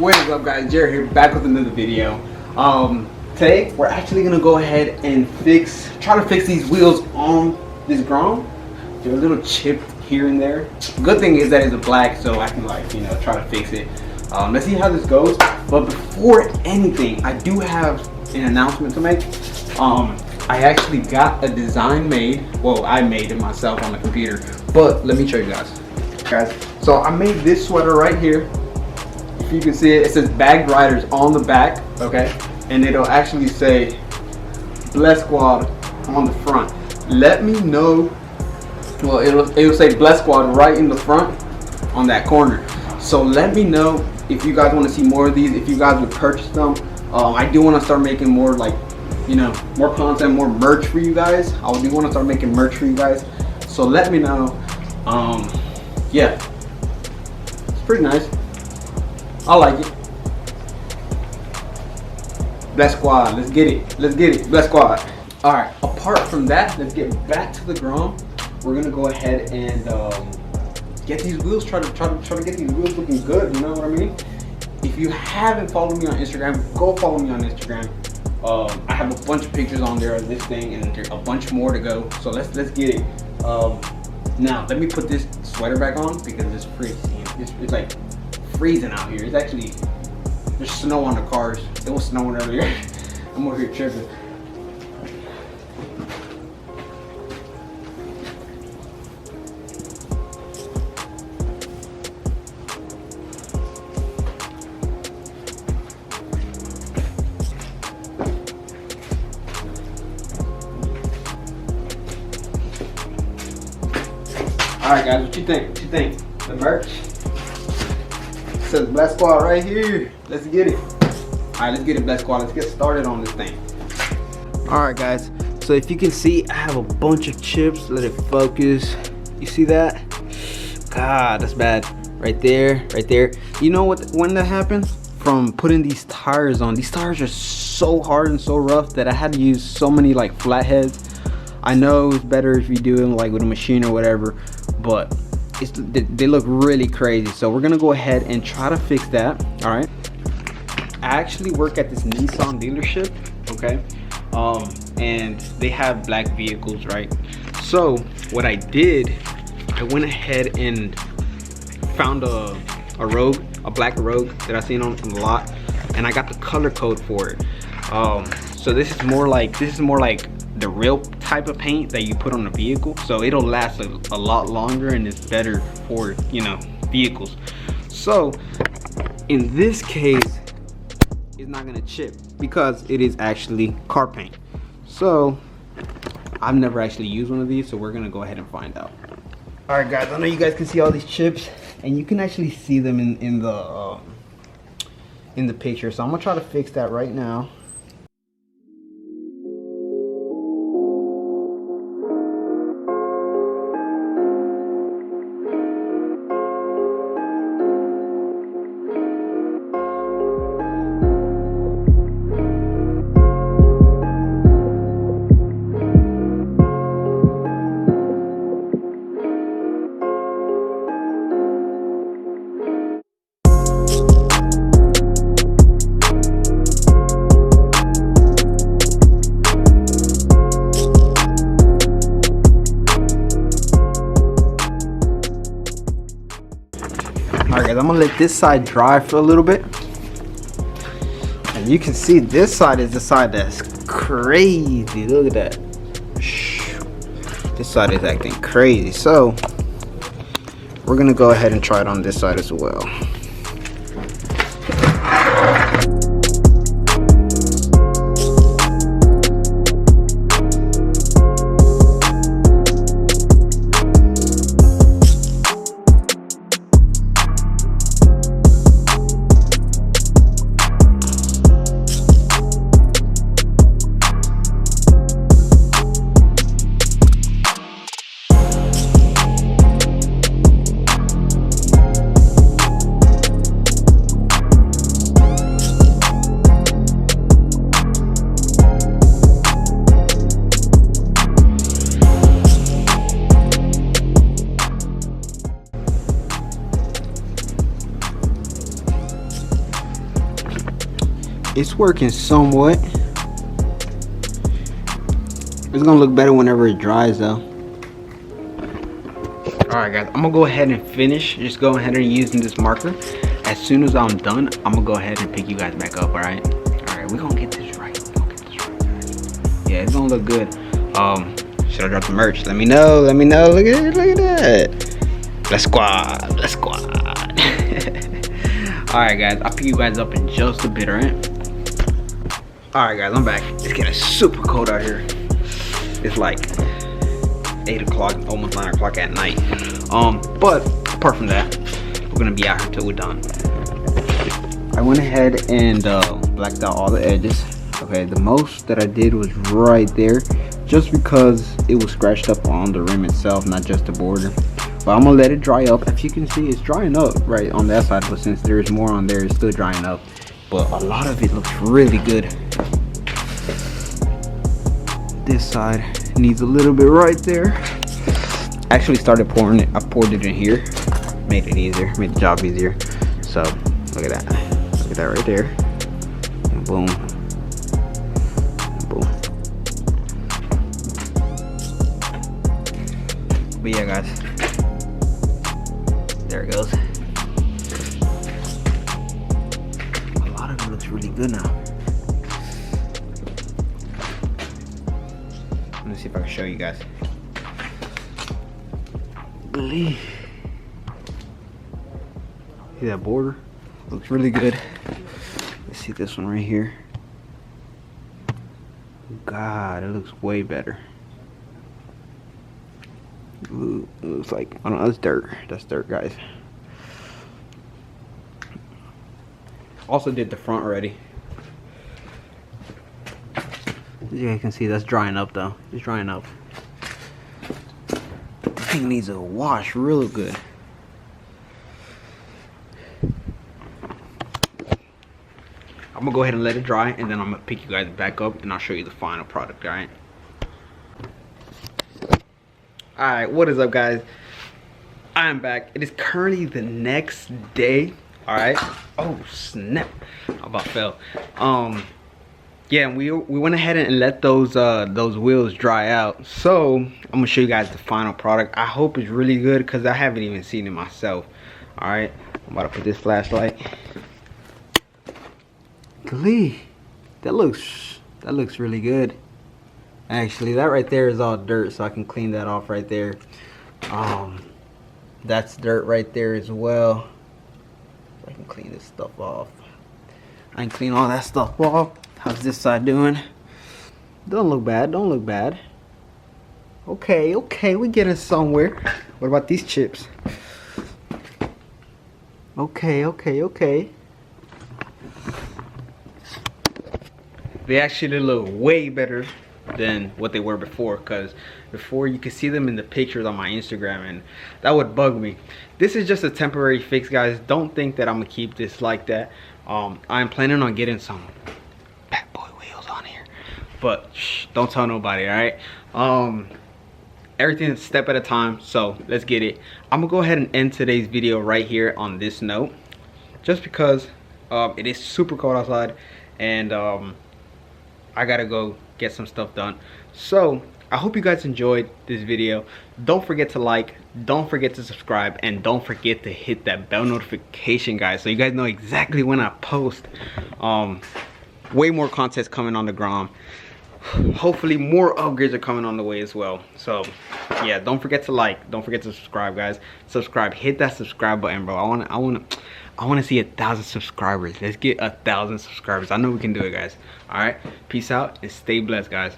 What is up, guys? Jared here, back with another video. Today we're actually gonna go ahead and try to fix these wheels on this grom. They're a little chipped here and there. Good thing is that it's a black, so I can try to fix it. Let's see how this goes. But before anything, I do have an announcement to make. I actually got a design made. Well, I made it myself on the computer, but let me show you guys. So I made this sweater right here. If you can see it, it says Bagged Riders on the back, okay? And it'll actually say Bless Squad on the front. Let me know. Well, it'll say Bless Squad right in the front on that corner. So let me know if you guys want to see more of these, if you guys would purchase them. I do want to start making more, like, more content, more merch for you guys. I do want to start making merch for you guys. So let me know. Yeah, it's pretty nice. I like it. Bless Squad, let's get it. Let's get it. Bless Squad. All right. Apart from that, let's get back to the grom. We're gonna go ahead and get these wheels. Try to get these wheels looking good. You know what I mean? If you haven't followed me on Instagram, go follow me on Instagram. I have a bunch of pictures on there of this thing, and there's a bunch more to go. So let's get it. Now let me put this sweater back on because it's freezing. It's like freezing out here. It's actually, there's snow on the cars. It was snowing earlier. I'm over here tripping. Alright guys, what you think? What you think? The merch? It says Bless Squad right here. Let's get it. Alright, let's get it, Bless Squad. Let's get started on this thing. Alright guys, so if you can see, I have a bunch of chips. Let it focus. You see that? God, that's bad. Right there, right there. You know what? When that happened? From putting these tires on. These tires are so hard and so rough that I had to use so many like flatheads. I know it's better if you do them like with a machine or whatever, but they look really crazy. So we're gonna go ahead and try to fix that. All right, I actually work at this Nissan dealership, okay, and they have black vehicles, right? So what I did, I went ahead and found a Rogue, a black Rogue that I seen on the lot, and I got the color code for it. So this is more like the real type of paint that you put on a vehicle, so it'll last a lot longer and it's better for vehicles. So in this case, it's not gonna chip because it is actually car paint. So I've never actually used one of these, so we're gonna go ahead and find out. All right guys, I know you guys can see all these chips, and you can actually see them in the picture, so I'm gonna try to fix that right now. Alright guys, I'm gonna let this side dry for a little bit. And you can see this side is the side that's crazy. Look at that. This side is acting crazy. So we're gonna go ahead and try it on this side as well. It's working somewhat. It's gonna look better whenever it dries though. Alright guys, I'm gonna go ahead and finish. Just go ahead and using this marker. As soon as I'm done, I'm gonna go ahead and pick you guys back up, alright? Alright, we're gonna get this right. Yeah, it's gonna look good. Should I drop the merch? Let me know. Let me know. Look at it. Look at that. Let's squad. Let's squad. Alright guys, I'll pick you guys up in just a bit, alright? Alright guys, I'm back. It's getting super cold out here. It's like 8 o'clock, almost 9 o'clock at night. But apart from that, we're gonna be out here till we're done. I went ahead and blacked out all the edges. Okay, the most that I did was right there, just because it was scratched up on the rim itself, not just the border. But I'm gonna let it dry up. If you can see, it's drying up right on that side, but since there's more on there, it's still drying up. But a lot of it looks really good. This side needs a little bit right there. I actually started pouring it. I poured it in here, made it easier, made the job easier. So look at that. Look at that right there. And boom. Boom. But yeah guys, there it goes. A lot of it looks really good now. Let me see if I can show you guys. See that border? Looks really good. Let's see this one right here. God, it looks way better. Ooh, it looks like, I don't know, that's dirt. That's dirt, guys. Also did the front already. As you guys can see, that's drying up though. It's drying up. This thing needs a wash real good. I'm gonna go ahead and let it dry, and then I'm gonna pick you guys back up and I'll show you the final product, alright? Alright, what is up guys? I am back. It is currently the next day. Alright. Oh snap. I about fell. Yeah, we went ahead and let those wheels dry out. So I'm gonna show you guys the final product. I hope it's really good because I haven't even seen it myself. Alright. I'm about to put this flashlight. Golly, that looks really good. Actually, that right there is all dirt, so I can clean that off right there. That's dirt right there as well. I can clean this stuff off. I can clean all that stuff off. How's this side doing? Don't look bad, don't look bad. Okay, okay, we getting somewhere. What about these chips? Okay, okay, okay. They actually look way better than what they were before, because before you could see them in the pictures on my Instagram and that would bug me. This is just a temporary fix, guys. Don't think that I'm gonna keep this like that. I'm planning on getting some bad boy wheels on here, but shh, don't tell nobody, all right? Everything is step at a time, so let's get it. I'm gonna go ahead and end today's video right here on this note, just because it is super cold outside and I gotta go get some stuff done. So I hope you guys enjoyed this video. Don't forget to like, don't forget to subscribe, and don't forget to hit that bell notification, guys, so you guys know exactly when I post. Way more content coming on the Grom. Hopefully more upgrades are coming on the way as well. So yeah, don't forget to like, don't forget to subscribe, guys. Subscribe, hit that subscribe button, bro. I want to see 1,000 subscribers. Let's get 1,000 subscribers. I know we can do it, guys. All right, peace out and stay blessed, guys.